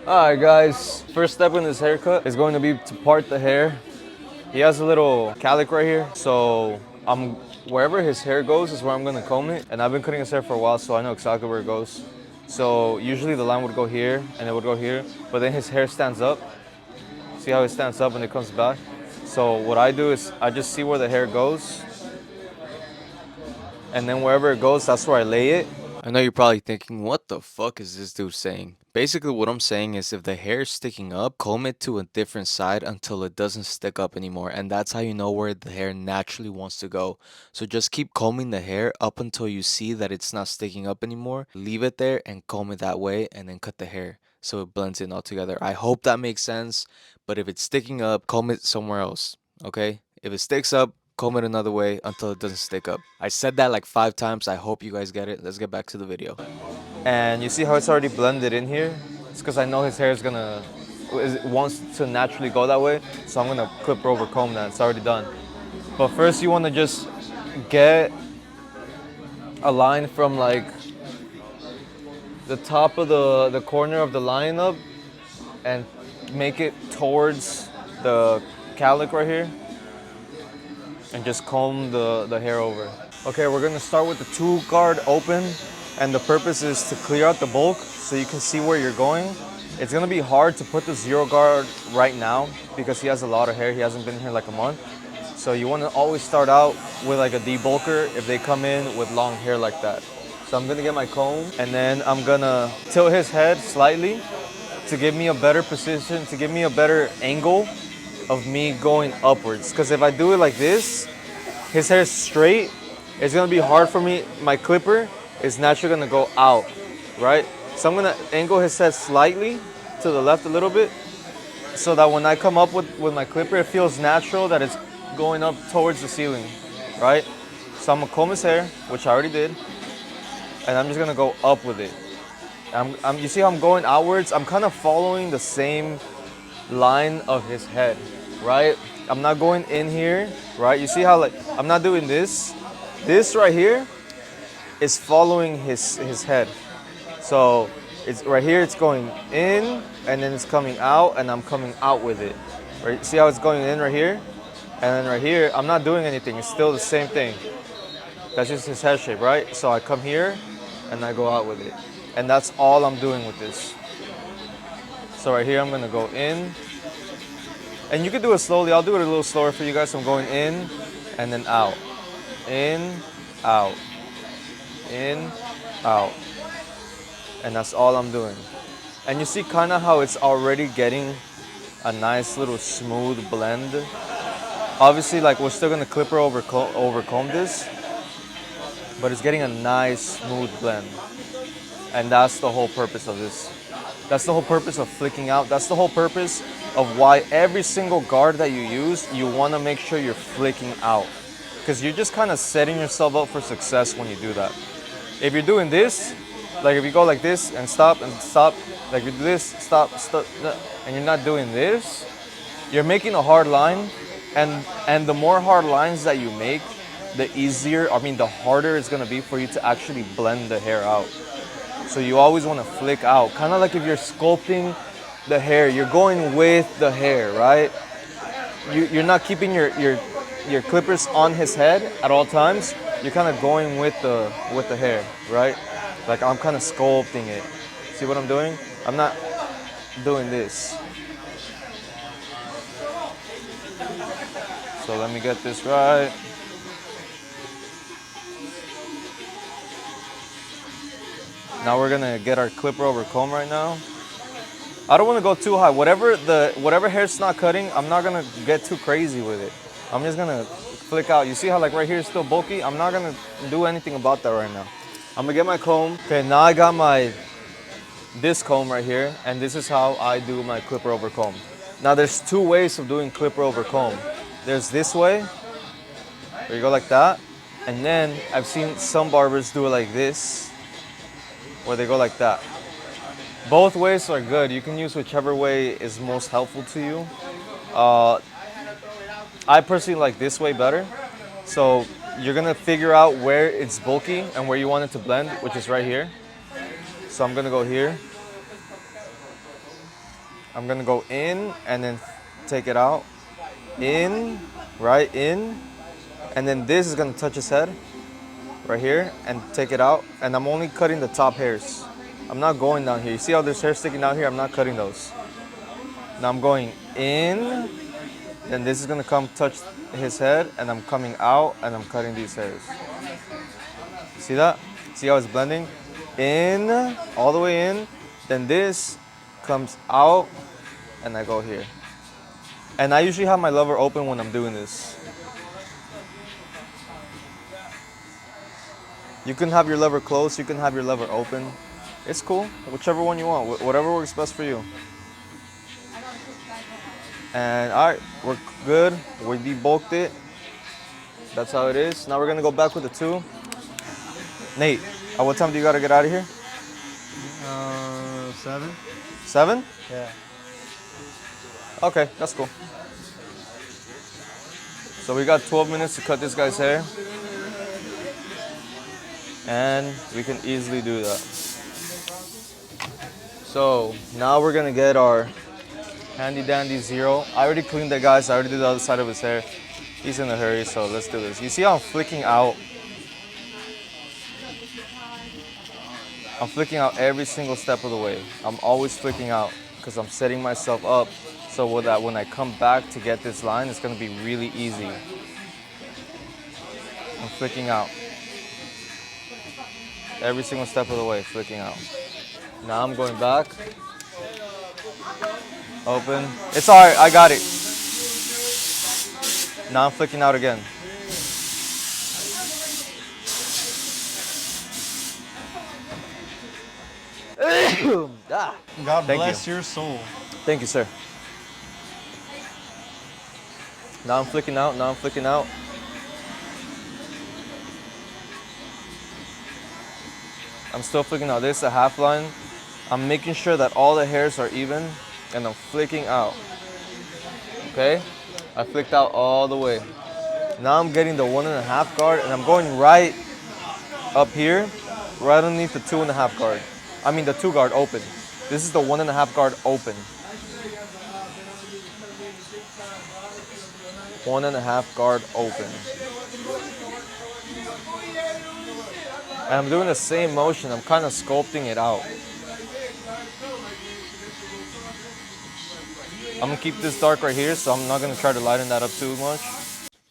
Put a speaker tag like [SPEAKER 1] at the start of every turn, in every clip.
[SPEAKER 1] Alright guys, first step in this haircut is going to be to part the hair. He has a little calic right here, so wherever his hair goes is where I'm gonna comb it. And I've been cutting his hair for a while, so I know exactly where it goes. So usually the line would go here and it would go here, but then his hair stands up. See how it stands up and it comes back? So what I do is I just see where the hair goes, and then wherever it goes, that's where I lay it.
[SPEAKER 2] I know you're probably thinking, what the fuck is this dude saying? Basically, what I'm saying is if the hair is sticking up, comb it to a different side until it doesn't stick up anymore. And that's how you know where the hair naturally wants to go. So just keep combing the hair up until you see that it's not sticking up anymore. Leave it there and comb it that way and then cut the hair so it blends in all together. I hope that makes sense. But if it's sticking up, comb it somewhere else. Okay? If it sticks up, comb it another way until it doesn't stick up. I said that like 5 times. I hope you guys get it. Let's get back to the video.
[SPEAKER 1] And you see how it's already blended in here? It's because I know his hair wants to naturally go that way, so I'm gonna clip over comb that. It's already done. But first you wanna just get a line from like the top of the corner of the line up and make it towards the calic right here and just comb the hair over. Okay, we're gonna start with the 2 guard open, and the purpose is to clear out the bulk so you can see where you're going. It's gonna be hard to put the 0 guard right now because he has a lot of hair. He hasn't been here like a month. So you wanna always start out with like a debulker if they come in with long hair like that. So I'm gonna get my comb and then I'm gonna tilt his head slightly to give me a better position, to give me a better angle of me going upwards. Because if I do it like this, his hair is straight, it's gonna be hard for me. My clipper is naturally gonna go out, right? So I'm gonna angle his head slightly to the left a little bit so that when I come up with my clipper, it feels natural that it's going up towards the ceiling, right? So I'm gonna comb his hair, which I already did, and I'm just gonna go up with it. You see how I'm going outwards? I'm kind of following the same line of his head, right? I'm not going in here, right? You see how like I'm not doing this. This right here is following his head. So it's right here, it's going in and then it's coming out and I'm coming out with it. Right? See how it's going in right here? And then right here, I'm not doing anything. It's still the same thing. That's just his head shape, right? So I come here and I go out with it. And that's all I'm doing with this. So right here, I'm gonna go in. And you can do it slowly. I'll do it a little slower for you guys. So I'm going in and then out. In, out. In, out. And that's all I'm doing. And you see kind of how it's already getting a nice little smooth blend. Obviously, like we're still gonna clipper over comb this, but it's getting a nice smooth blend. And that's the whole purpose of this. That's the whole purpose of flicking out. That's the whole purpose of why every single guard that you use, you want to make sure you're flicking out. Because you're just kind of setting yourself up for success when you do that. If you're doing this, like if you go like this and stop, like you do this, stop, and you're not doing this, you're making a hard line. And the more hard lines that you make, the harder it's going to be for you to actually blend the hair out. So you always want to flick out, kind of like if you're sculpting the hair, you're going with the hair, right? You're not keeping your clippers on his head at all times. You're kind of going with the hair, right? Like I'm kind of sculpting it. See what I'm doing? I'm not doing this. So let me get this right. Now we're gonna get our clipper over comb right now. I don't wanna go too high. Whatever hair's not cutting, I'm not gonna get too crazy with it. I'm just gonna flick out. You see how like right here is still bulky? I'm not gonna do anything about that right now. I'm gonna get my comb. Okay, now I got this comb right here, and this is how I do my clipper over comb. Now there's 2 ways of doing clipper over comb. There's this way, where you go like that, and then I've seen some barbers do it like this, where they go like that. Both ways are good. You can use whichever way is most helpful to you. I personally like this way better. So you're gonna figure out where it's bulky and where you want it to blend, which is right here. So I'm gonna go here. I'm gonna go in and then take it out. In, right, in. And then this is gonna touch his head right here and take it out. And I'm only cutting the top hairs. I'm not going down here. You see how there's hair sticking out here? I'm not cutting those. Now I'm going in, then this is gonna come touch his head, and I'm coming out and I'm cutting these hairs. See that? See how it's blending? In, all the way in, then this comes out and I go here. And I usually have my lever open when I'm doing this. You can have your lever closed, you can have your lever open. It's cool, whichever one you want, whatever works best for you. And all right, we're good. We debulked it. That's how it is. Now we're gonna go back with the two. Nate, at what time do you gotta get out of here?
[SPEAKER 3] 7.
[SPEAKER 1] 7?
[SPEAKER 3] Yeah.
[SPEAKER 1] Okay, that's cool. So we got 12 minutes to cut this guy's hair. And we can easily do that. So now we're gonna get our handy dandy 0. I already cleaned that guy, so I already did the other side of his hair. He's in a hurry, so let's do this. You see how I'm flicking out? I'm flicking out every single step of the way. I'm always flicking out because I'm setting myself up so that when I come back to get this line, it's gonna be really easy. I'm flicking out. Every single step of the way, flicking out. Now I'm going back. Open. It's all right, I got it. Now I'm flicking out again.
[SPEAKER 3] God
[SPEAKER 1] Thank
[SPEAKER 3] bless
[SPEAKER 1] you.
[SPEAKER 3] your soul.
[SPEAKER 1] Thank you, sir. Now I'm flicking out, now I'm flicking out. I'm still flicking out. This is a half line. I'm making sure that all the hairs are even and I'm flicking out. Okay? I flicked out all the way. Now I'm getting the 1.5 guard and I'm going right up here, right underneath the 2.5 guard. I mean the 2 guard open. This is the 1.5 guard open. 1.5 guard open. And I'm doing the same motion. I'm kind of sculpting it out. I'm gonna keep this dark right here, so I'm not gonna try to lighten that up too much.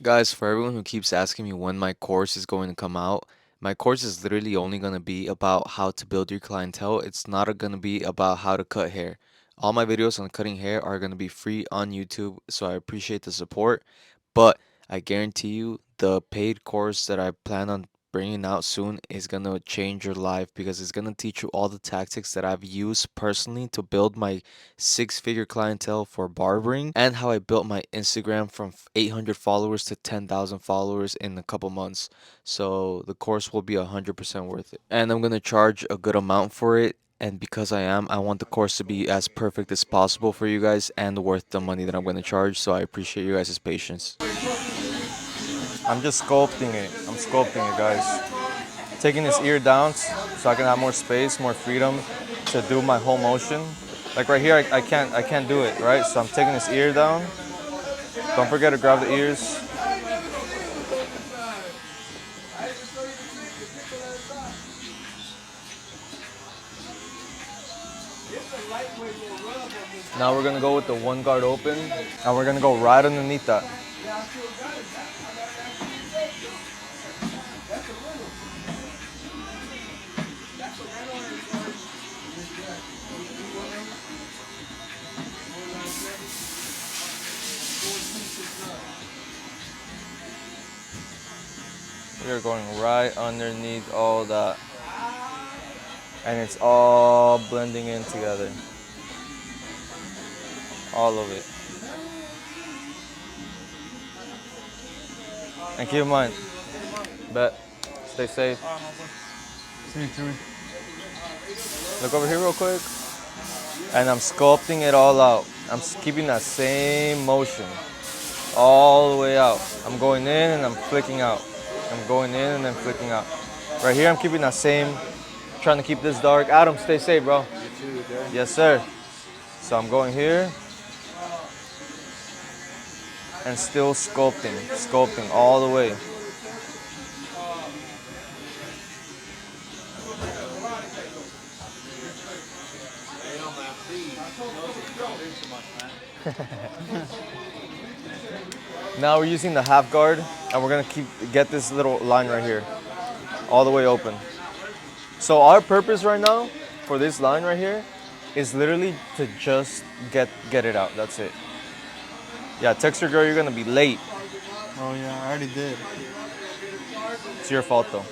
[SPEAKER 2] Guys, for everyone who keeps asking me when my course is going to come out, my course is literally only going to be about how to build your clientele. It's not going to be about how to cut hair. All my videos on cutting hair are going to be free on YouTube, so I appreciate the support. But I guarantee you, the paid course that I plan on bringing out soon is going to change your life because it's going to teach you all the tactics that I've used personally to build my 6-figure clientele for barbering and how I built my Instagram from 800 followers to 10,000 followers in a couple months. So the course will be 100% worth it. And I'm going to charge a good amount for it. And because I want the course to be as perfect as possible for you guys and worth the money that I'm going to charge. So I appreciate you guys' patience.
[SPEAKER 1] I'm just sculpting it. I'm sculpting it, guys. Taking his ear down so I can have more space, more freedom to do my whole motion. Like right here, I can't do it, right? So I'm taking his ear down. Don't forget to grab the ears. Now we're gonna go with the 1 guard open, and we're gonna go right underneath that. We're going right underneath all that. And it's all blending in together. All of it. And keep in mind, bet, stay safe.
[SPEAKER 3] See you, Chewy.
[SPEAKER 1] Look over here real quick. And I'm sculpting it all out. I'm keeping that same motion all the way out. I'm going in and I'm flicking out. I'm going in and then flicking out. Right here, I'm keeping that same, trying to keep this dark. Adam, stay safe, bro.
[SPEAKER 3] You too, Darren.
[SPEAKER 1] Yes, sir. So I'm going here and still sculpting, sculpting all the way. Now we're using the half guard and we're gonna get this little line right here, all the way open. So our purpose right now for this line right here is literally to just get it out. That's it. Yeah, text your girl you're gonna be late.
[SPEAKER 3] Oh yeah, I already did.
[SPEAKER 1] It's your fault though.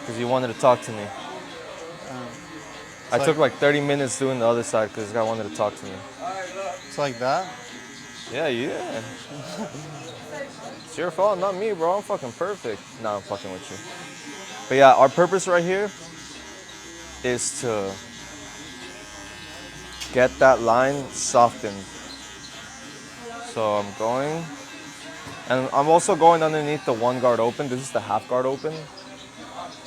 [SPEAKER 1] Because you wanted to talk to me. I took like 30 minutes doing the other side because this guy wanted to talk to me.
[SPEAKER 3] It's like that.
[SPEAKER 1] Yeah. It's your fault, not me, bro. I'm fucking perfect. Nah, I'm fucking with you. But yeah, our purpose right here is to get that line softened. So I'm going, and I'm also going underneath the one guard open. This is the half guard open.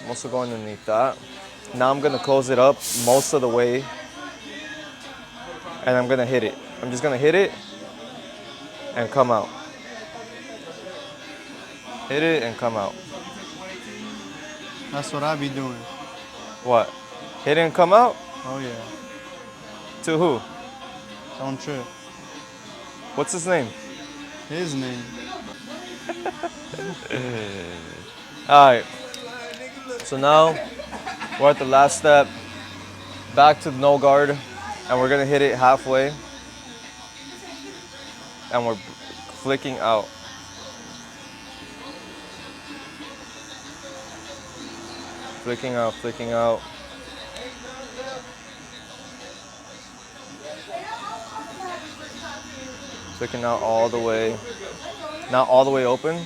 [SPEAKER 1] I'm also going underneath that. Now I'm gonna close it up most of the way, and I'm gonna hit it. I'm just gonna hit it and come out. Hit it and come out.
[SPEAKER 3] That's what I be doing.
[SPEAKER 1] What? Hit it and come out?
[SPEAKER 3] Oh yeah.
[SPEAKER 1] To who?
[SPEAKER 3] Don't trip.
[SPEAKER 1] What's his name?
[SPEAKER 3] His name.
[SPEAKER 1] Alright, so now we're at the last step. Back to no guard, and we're gonna hit it halfway. And we're flicking out. Flicking out, flicking out. Flicking out all the way. Not all the way open.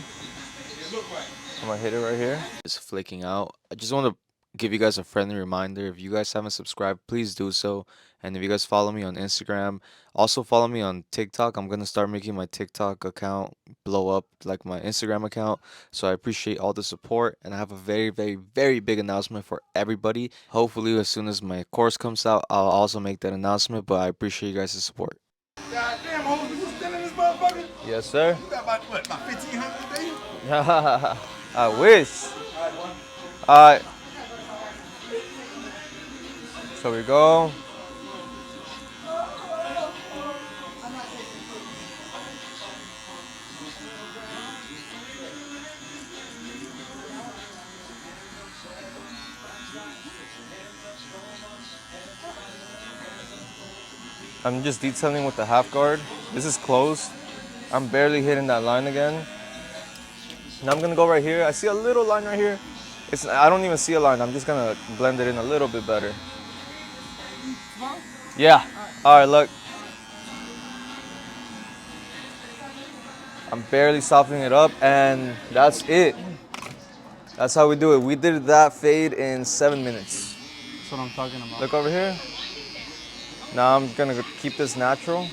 [SPEAKER 1] I'm gonna hit it right here.
[SPEAKER 2] Is flaking out. I just want to give you guys a friendly reminder. If you guys haven't subscribed, please do so. And if you guys follow me on Instagram, also follow me on TikTok. I'm gonna start making my TikTok account blow up like my Instagram account. So I appreciate all the support, and I have a very, very, very big announcement for everybody. Hopefully, as soon as my course comes out, I'll also make that announcement. But I appreciate you guys' support.
[SPEAKER 4] Goddamn, hoes, you still in this motherfucker?
[SPEAKER 1] Yes, sir.
[SPEAKER 4] You got about what, about 1,500 a day?
[SPEAKER 1] I wish. Alright. So we go. I'm just detailing with the half guard. This is closed. I'm barely hitting that line again. Now I'm gonna go right here. I see a little line right here. I don't even see a line. I'm just gonna blend it in a little bit better. Yeah. All right, look. I'm barely softening it up, and that's it. That's how we do it. We did that fade in 7 minutes.
[SPEAKER 3] That's what I'm talking about.
[SPEAKER 1] Look over here. Now I'm gonna keep this natural.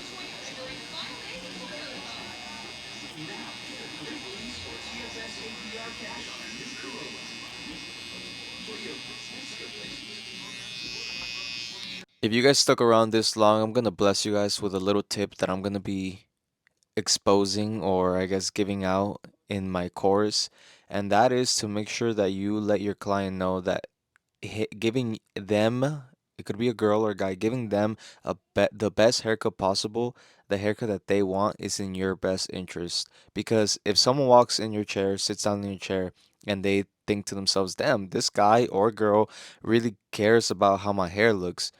[SPEAKER 2] If you guys stuck around this long, I'm gonna bless you guys with a little tip that I'm gonna be exposing, or I guess giving out in my course, and that is to make sure that you let your client know that giving them, it could be a girl or a guy, giving them the best haircut possible, the haircut that they want, is in your best interest. Because if someone walks in your chair, sits down in your chair, and they think to themselves, damn, this guy or girl really cares about how my hair looks,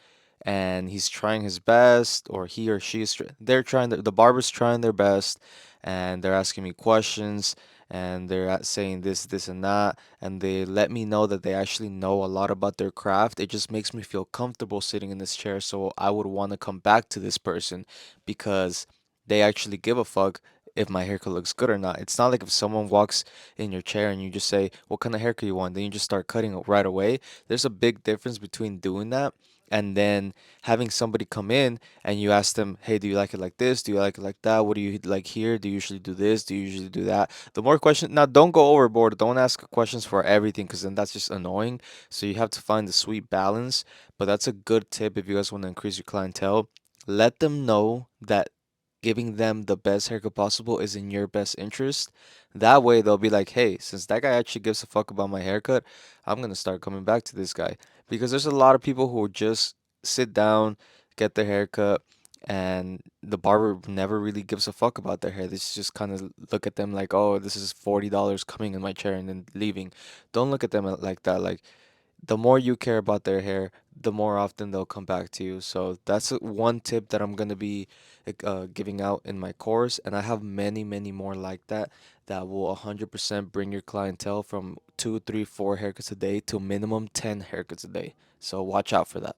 [SPEAKER 2] and he's trying his best, or he or she is they're trying the barber's trying their best, and they're asking me questions, and they're saying this and that, and they let me know that they actually know a lot about their craft. It just makes me feel comfortable sitting in this chair, so I would want to come back to this person because they actually give a fuck if my haircut looks good or not. It's not like if someone walks in your chair and you just say, what kind of haircut you want? Then you just start cutting it right away. There's a big difference between doing that and then having somebody come in and you ask them, hey, do you like it like this? Do you like it like that? What do you like here? Do you usually do this? Do you usually do that? The more questions, now don't go overboard. Don't ask questions for everything because then that's just annoying. So you have to find the sweet balance. But that's a good tip if you guys want to increase your clientele. Let them know that giving them the best haircut possible is in your best interest. That way they'll be like, hey, since that guy actually gives a fuck about my haircut, I'm gonna start coming back to this guy. Because there's a lot of people who just sit down, get their haircut, and the barber never really gives a fuck about their hair. They just kind of look at them like, oh, this is $40 coming in my chair and then leaving. Don't look at them like that. Like, the more you care about their hair, the more often they'll come back to you. So that's one tip that I'm gonna be giving out in my course, and I have many, many more like that that will 100% bring your clientele from two, three, four haircuts a day to minimum 10 haircuts a day. So watch out for that.